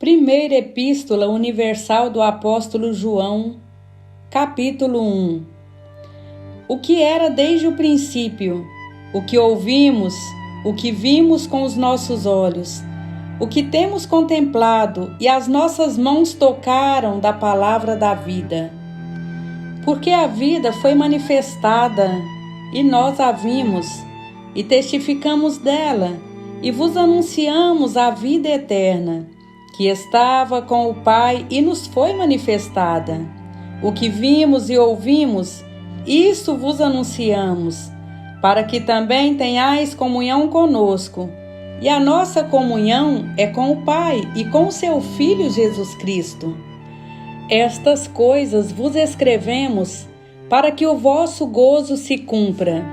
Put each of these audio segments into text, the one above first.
Primeira Epístola Universal do Apóstolo João, capítulo 1. O que era desde o princípio, o que ouvimos, o que vimos com os nossos olhos, o que temos contemplado e as nossas mãos tocaram da palavra da vida. Porque a vida foi manifestada, e nós a vimos, e testificamos dela, e vos anunciamos a vida eterna, que estava com o Pai e nos foi manifestada. O que vimos e ouvimos, isso vos anunciamos, para que também tenhais comunhão conosco. E a nossa comunhão é com o Pai e com o seu Filho Jesus Cristo. Estas coisas vos escrevemos, para que o vosso gozo se cumpra.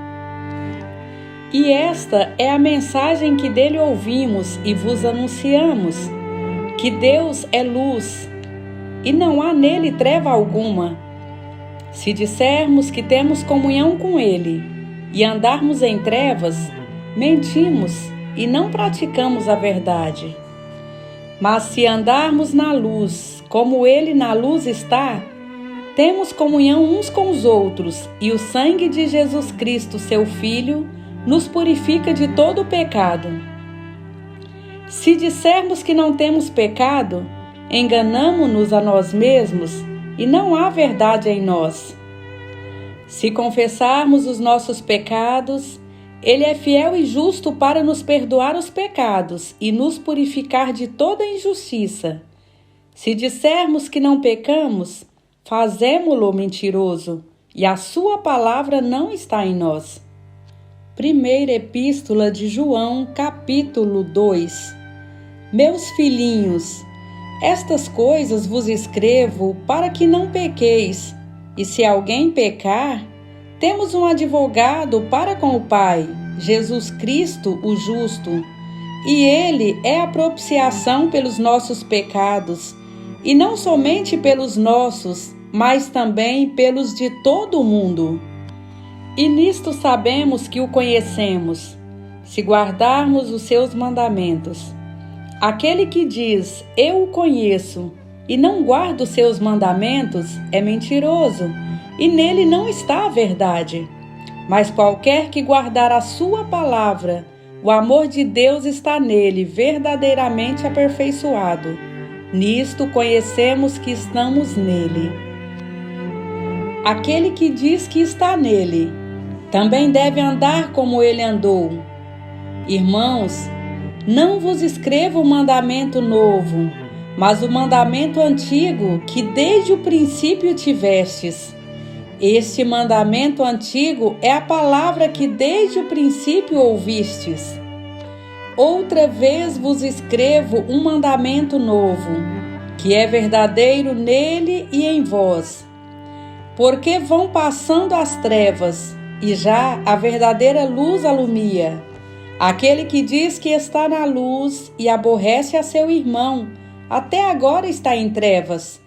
E esta é a mensagem que dele ouvimos e vos anunciamos, que Deus é luz, e não há nele treva alguma. Se dissermos que temos comunhão com ele, e andarmos em trevas, mentimos e não praticamos a verdade. Mas se andarmos na luz, como ele na luz está, temos comunhão uns com os outros, e o sangue de Jesus Cristo, seu Filho, nos purifica de todo o pecado. Se dissermos que não temos pecado, enganamo-nos a nós mesmos e não há verdade em nós. Se confessarmos os nossos pecados, ele é fiel e justo para nos perdoar os pecados e nos purificar de toda injustiça. Se dissermos que não pecamos, fazemo-lo mentiroso e a sua palavra não está em nós. Primeira Epístola de João, capítulo 2. Meus filhinhos, estas coisas vos escrevo para que não pequeis, e se alguém pecar, temos um advogado para com o Pai, Jesus Cristo, o justo, e ele é a propiciação pelos nossos pecados, e não somente pelos nossos, mas também pelos de todo o mundo. E nisto sabemos que o conhecemos, se guardarmos os seus mandamentos. Aquele que diz, eu o conheço, e não guarda os seus mandamentos, é mentiroso, e nele não está a verdade. Mas qualquer que guardar a sua palavra, o amor de Deus está nele, verdadeiramente aperfeiçoado. Nisto conhecemos que estamos nele. Aquele que diz que está nele, também deve andar como ele andou. Irmãos, não vos escrevo o mandamento novo, mas o mandamento antigo que desde o princípio tivestes. Este mandamento antigo é a palavra que desde o princípio ouvistes. Outra vez vos escrevo um mandamento novo, que é verdadeiro nele e em vós. Porque vão passando as trevas, e já a verdadeira luz alumia. Aquele que diz que está na luz e aborrece a seu irmão, até agora está em trevas.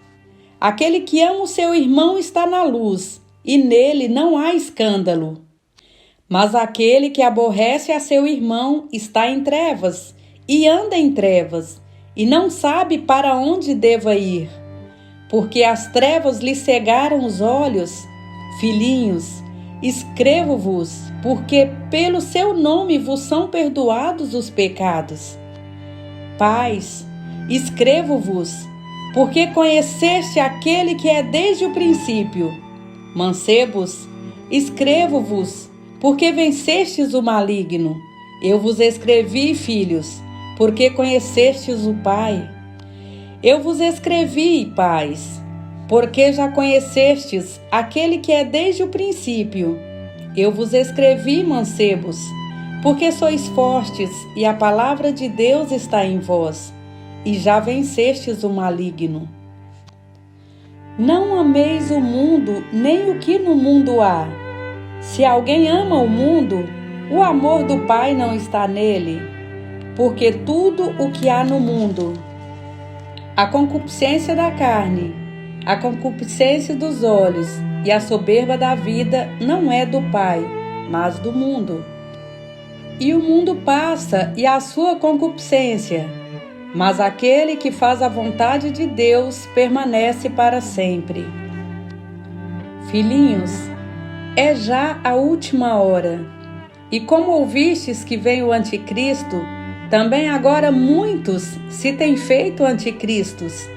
Aquele que ama o seu irmão está na luz, e nele não há escândalo. Mas aquele que aborrece a seu irmão está em trevas, e anda em trevas, e não sabe para onde deva ir. Porque as trevas lhe cegaram os olhos. Filhinhos, escrevo-vos, porque pelo seu nome vos são perdoados os pecados. Pais, escrevo-vos, porque conheceste aquele que é desde o princípio. Mancebos, escrevo-vos, porque vencestes o maligno. Eu vos escrevi, filhos, porque conhecestes o Pai. Eu vos escrevi, pais, porque já conhecestes aquele que é desde o princípio. Eu vos escrevi, mancebos, porque sois fortes e a palavra de Deus está em vós, e já vencestes o maligno. Não ameis o mundo, nem o que no mundo há. Se alguém ama o mundo, o amor do Pai não está nele, porque tudo o que há no mundo, a concupiscência da carne, a concupiscência dos olhos e a soberba da vida não é do Pai, mas do mundo. E o mundo passa e a sua concupiscência, mas aquele que faz a vontade de Deus permanece para sempre. Filhinhos, é já a última hora. E como ouvistes que vem o anticristo, também agora muitos se têm feito anticristos,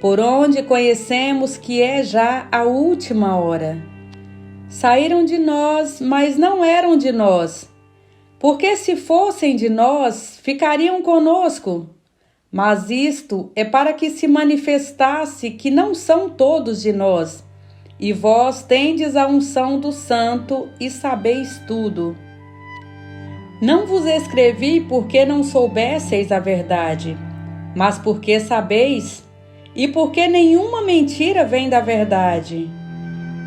por onde conhecemos que é já a última hora. Saíram de nós, mas não eram de nós, porque se fossem de nós, ficariam conosco. Mas isto é para que se manifestasse que não são todos de nós, e vós tendes a unção do Santo e sabeis tudo. Não vos escrevi porque não soubesseis a verdade, mas porque sabeis, e porque nenhuma mentira vem da verdade.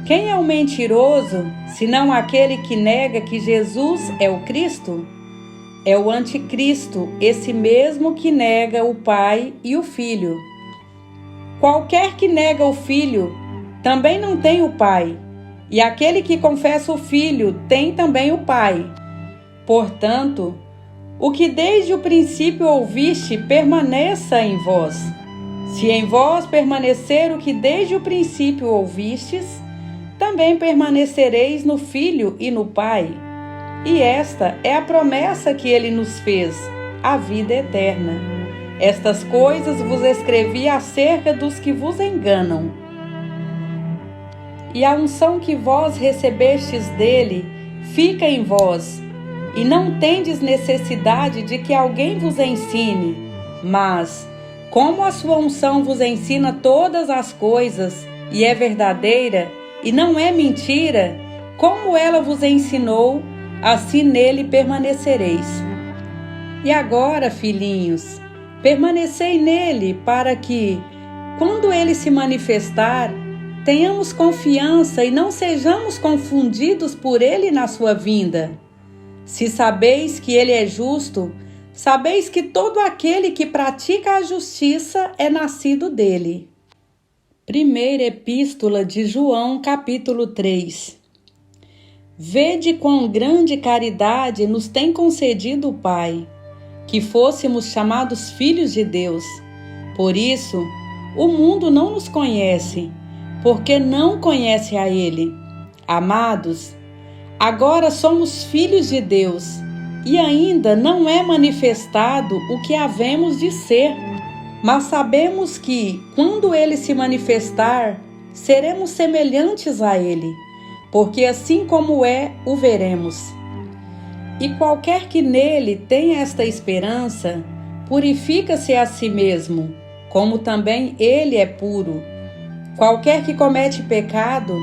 Quem é o mentiroso, senão aquele que nega que Jesus é o Cristo? É o anticristo, esse mesmo que nega o Pai e o Filho. Qualquer que nega o Filho, também não tem o Pai, e aquele que confessa o Filho tem também o Pai. Portanto, o que desde o princípio ouviste permaneça em vós. Se em vós permanecer o que desde o princípio ouvistes, também permanecereis no Filho e no Pai. E esta é a promessa que ele nos fez, a vida eterna. Estas coisas vos escrevi acerca dos que vos enganam. E a unção que vós recebestes dele fica em vós, e não tendes necessidade de que alguém vos ensine, mas, como a sua unção vos ensina todas as coisas, e é verdadeira, e não é mentira, como ela vos ensinou, assim nele permanecereis. E agora, filhinhos, permanecei nele, para que, quando ele se manifestar, tenhamos confiança e não sejamos confundidos por ele na sua vinda. Se sabeis que ele é justo, sabeis que todo aquele que pratica a justiça é nascido dele. Primeira Epístola de João, capítulo 3. Vede quão grande caridade nos tem concedido o Pai, que fôssemos chamados filhos de Deus. Por isso, o mundo não nos conhece, porque não conhece a Ele. Amados, agora somos filhos de Deus, e ainda não é manifestado o que havemos de ser. Mas sabemos que, quando Ele se manifestar, seremos semelhantes a Ele, porque assim como é, o veremos. E qualquer que nele tenha esta esperança, purifica-se a si mesmo, como também ele é puro. Qualquer que comete pecado,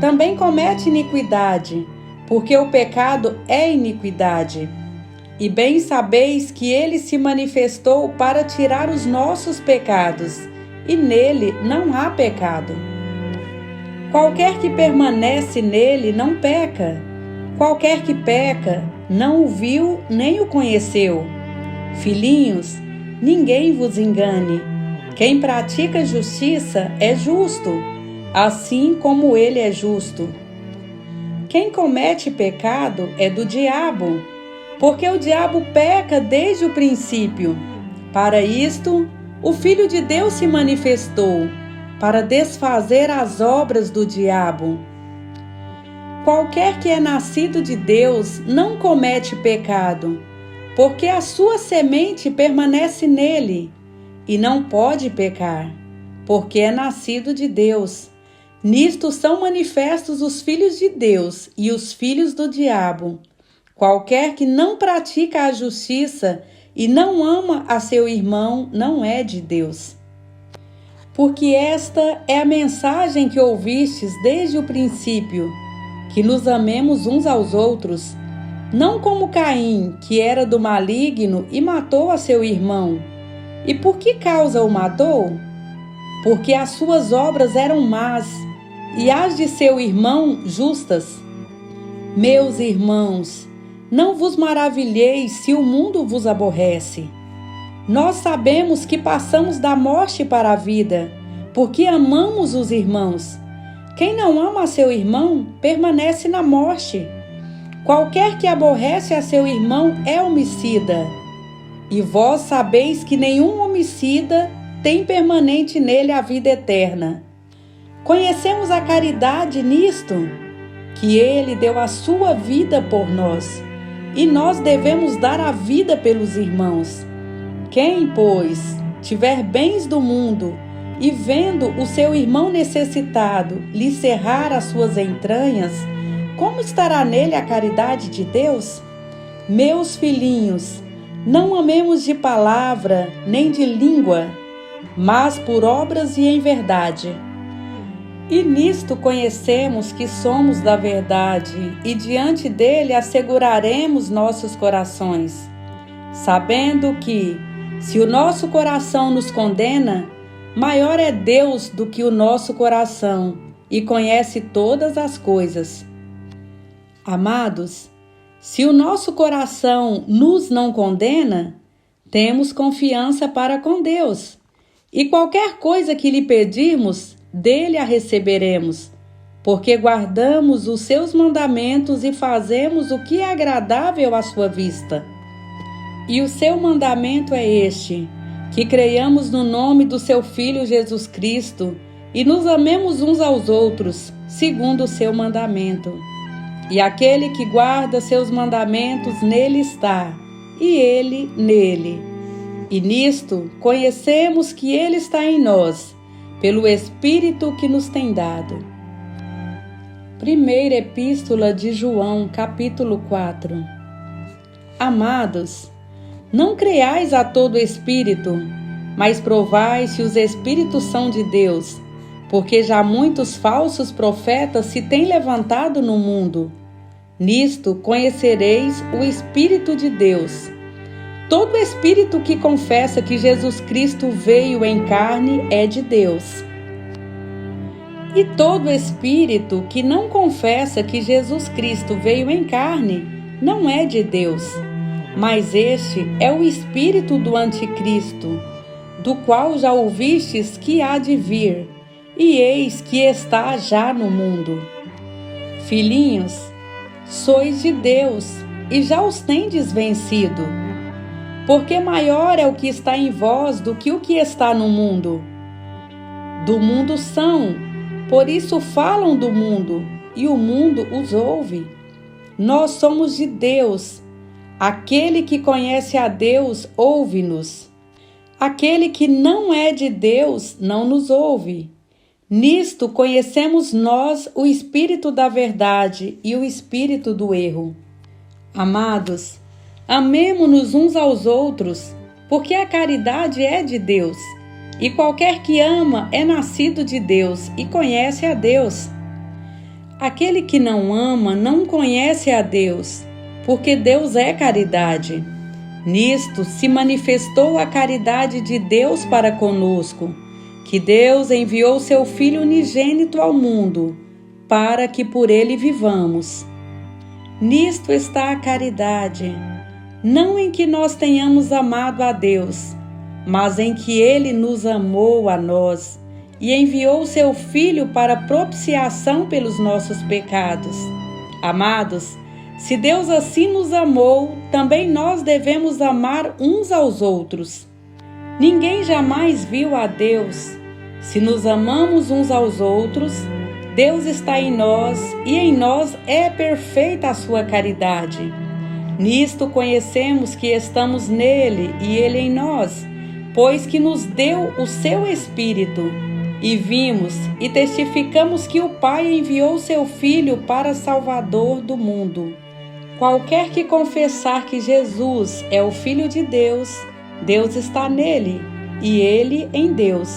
também comete iniquidade, porque o pecado é iniquidade. E bem sabeis que ele se manifestou para tirar os nossos pecados, e nele não há pecado. Qualquer que permanece nele não peca. Qualquer que peca não o viu nem o conheceu. Filhinhos, ninguém vos engane. Quem pratica justiça é justo, assim como ele é justo. Quem comete pecado é do diabo, porque o diabo peca desde o princípio. Para isto, o Filho de Deus se manifestou, para desfazer as obras do diabo. Qualquer que é nascido de Deus não comete pecado, porque a sua semente permanece nele, e não pode pecar, porque é nascido de Deus. Nisto são manifestos os filhos de Deus e os filhos do diabo. Qualquer que não pratica a justiça e não ama a seu irmão não é de Deus. Porque esta é a mensagem que ouvistes desde o princípio, que nos amemos uns aos outros, não como Caim, que era do maligno e matou a seu irmão. E por que causa o matou? Porque as suas obras eram más, e as de seu irmão justas. Meus irmãos, não vos maravilheis se o mundo vos aborrece. Nós sabemos que passamos da morte para a vida, porque amamos os irmãos. Quem não ama a seu irmão, permanece na morte. Qualquer que aborrece a seu irmão é homicida. E vós sabeis que nenhum homicida tem permanente nele a vida eterna. Conhecemos a caridade nisto, que ele deu a sua vida por nós, e nós devemos dar a vida pelos irmãos. Quem, pois, tiver bens do mundo e vendo o seu irmão necessitado lhe cerrar as suas entranhas, como estará nele a caridade de Deus? Meus filhinhos, não amemos de palavra nem de língua, mas por obras e em verdade. E nisto conhecemos que somos da verdade, e diante dele asseguraremos nossos corações, sabendo que, se o nosso coração nos condena, maior é Deus do que o nosso coração, e conhece todas as coisas. Amados, se o nosso coração nos não condena, temos confiança para com Deus, e qualquer coisa que lhe pedirmos, dele a receberemos, porque guardamos os seus mandamentos e fazemos o que é agradável à sua vista. E o seu mandamento é este, que creiamos no nome do seu Filho Jesus Cristo e nos amemos uns aos outros, segundo o seu mandamento. E aquele que guarda seus mandamentos nele está, e ele nele. E nisto conhecemos que ele está em nós, pelo Espírito que nos tem dado. Primeira Epístola de João, capítulo 4. Amados, não creiais a todo espírito, mas provai se os espíritos são de Deus, porque já muitos falsos profetas se têm levantado no mundo. Nisto conhecereis o Espírito de Deus. Todo espírito que confessa que Jesus Cristo veio em carne é de Deus. E todo espírito que não confessa que Jesus Cristo veio em carne não é de Deus, mas este é o espírito do anticristo, do qual já ouvistes que há de vir, e eis que está já no mundo. Filhinhos, sois de Deus e já os tendes vencido, porque maior é o que está em vós do que o que está no mundo. Do mundo são, por isso falam do mundo, e o mundo os ouve. Nós somos de Deus. Aquele que conhece a Deus ouve-nos. Aquele que não é de Deus não nos ouve. Nisto conhecemos nós o espírito da verdade e o espírito do erro. Amados, amemo-nos uns aos outros, porque a caridade é de Deus, e qualquer que ama é nascido de Deus e conhece a Deus. Aquele que não ama não conhece a Deus, porque Deus é caridade. Nisto se manifestou a caridade de Deus para conosco, que Deus enviou seu Filho unigênito ao mundo, para que por ele vivamos. Nisto está a caridade, não em que nós tenhamos amado a Deus, mas em que ele nos amou a nós e enviou seu Filho para propiciação pelos nossos pecados. Amados, se Deus assim nos amou, também nós devemos amar uns aos outros. Ninguém jamais viu a Deus. Se nos amamos uns aos outros, Deus está em nós e em nós é perfeita a sua caridade. Nisto conhecemos que estamos nele e ele em nós, pois que nos deu o seu Espírito. E vimos e testificamos que o Pai enviou seu Filho para Salvador do mundo. Qualquer que confessar que Jesus é o Filho de Deus, Deus está nele e ele em Deus.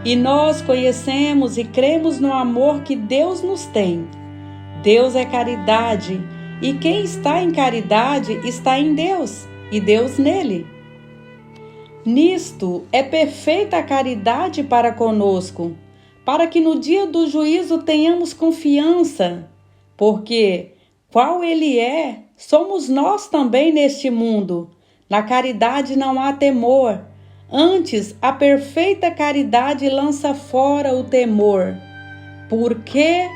E nós conhecemos e cremos no amor que Deus nos tem. Deus é caridade, e quem está em caridade está em Deus, e Deus nele. Nisto é perfeita a caridade para conosco, para que no dia do juízo tenhamos confiança, porque, qual ele é, somos nós também neste mundo. Na caridade não há temor, antes a perfeita caridade lança fora o temor, porque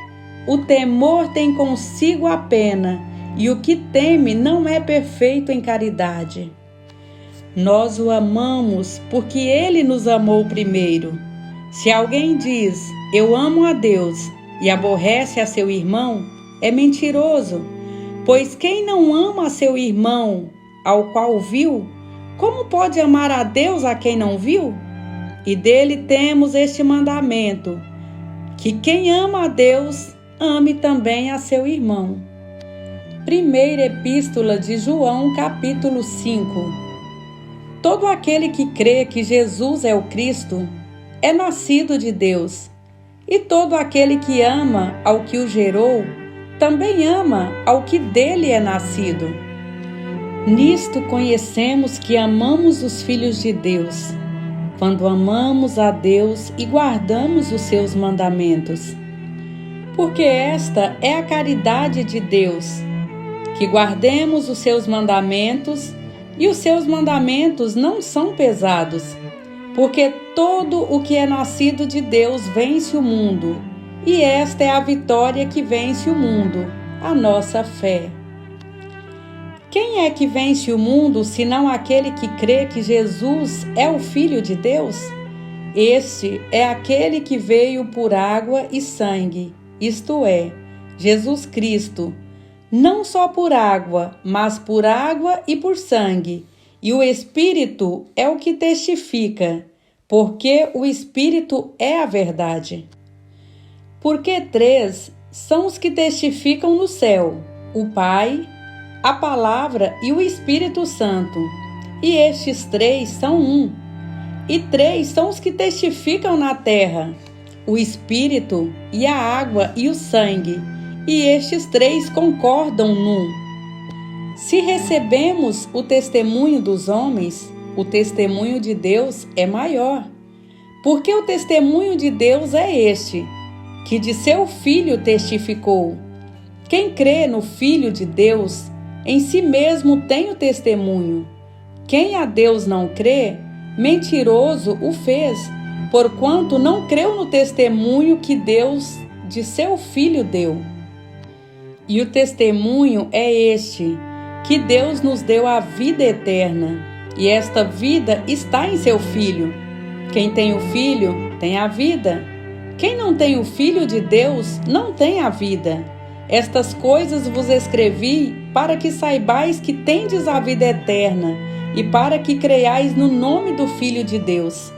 o temor tem consigo a pena, e o que teme não é perfeito em caridade. Nós o amamos porque Ele nos amou primeiro. Se alguém diz, eu amo a Deus, e aborrece a seu irmão, é mentiroso. Pois quem não ama a seu irmão, ao qual viu, como pode amar a Deus a quem não viu? E dele temos este mandamento, que quem ama a Deus, ame também a seu irmão. Primeira Epístola de João, capítulo 5. Todo aquele que crê que Jesus é o Cristo é nascido de Deus, e todo aquele que ama ao que o gerou também ama ao que dele é nascido. Nisto conhecemos que amamos os filhos de Deus, quando amamos a Deus e guardamos os seus mandamentos. Porque esta é a caridade de Deus, que guardemos os seus mandamentos, e os seus mandamentos não são pesados, porque todo o que é nascido de Deus vence o mundo, e esta é a vitória que vence o mundo, a nossa fé. Quem é que vence o mundo, senão aquele que crê que Jesus é o Filho de Deus? Este é aquele que veio por água e sangue, isto é, Jesus Cristo, não só por água, mas por água e por sangue. E o Espírito é o que testifica, porque o Espírito é a verdade. Porque três são os que testificam no céu: o Pai, a Palavra e o Espírito Santo. E estes três são um. E três são os que testificam na terra: o Espírito e a água e o sangue. E estes três concordam num. Se recebemos o testemunho dos homens, o testemunho de Deus é maior. Porque o testemunho de Deus é este, que de seu Filho testificou. Quem crê no Filho de Deus, em si mesmo tem o testemunho. Quem a Deus não crê, mentiroso o fez, porquanto não creu no testemunho que Deus de seu Filho deu. E o testemunho é este, que Deus nos deu a vida eterna, e esta vida está em seu Filho. Quem tem o Filho tem a vida. Quem não tem o Filho de Deus não tem a vida. Estas coisas vos escrevi para que saibais que tendes a vida eterna, e para que creiais no nome do Filho de Deus.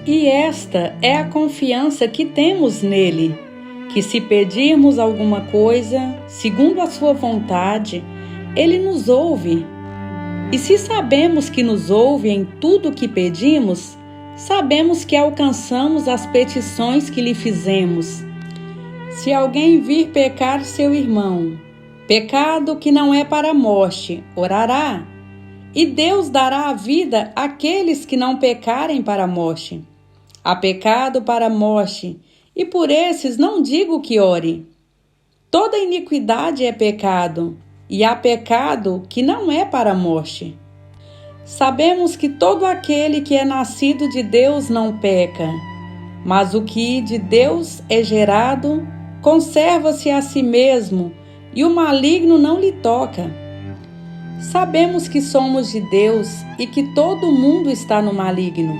E esta é a confiança que temos nele, que se pedirmos alguma coisa, segundo a sua vontade, ele nos ouve. E se sabemos que nos ouve em tudo o que pedimos, sabemos que alcançamos as petições que lhe fizemos. Se alguém vir pecar seu irmão, pecado que não é para a morte, orará, e Deus dará a vida àqueles que não pecarem para a morte. Há pecado para a morte, e por esses não digo que ore. Toda iniquidade é pecado, e há pecado que não é para a morte. Sabemos que todo aquele que é nascido de Deus não peca, mas o que de Deus é gerado conserva-se a si mesmo, e o maligno não lhe toca. Sabemos que somos de Deus e que todo mundo está no maligno.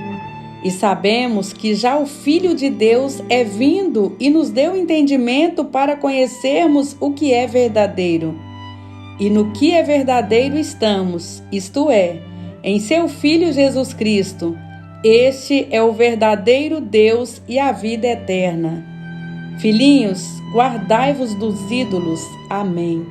E sabemos que já o Filho de Deus é vindo e nos deu entendimento para conhecermos o que é verdadeiro. E no que é verdadeiro estamos, isto é, em seu Filho Jesus Cristo. Este é o verdadeiro Deus e a vida eterna. Filhinhos, guardai-vos dos ídolos. Amém.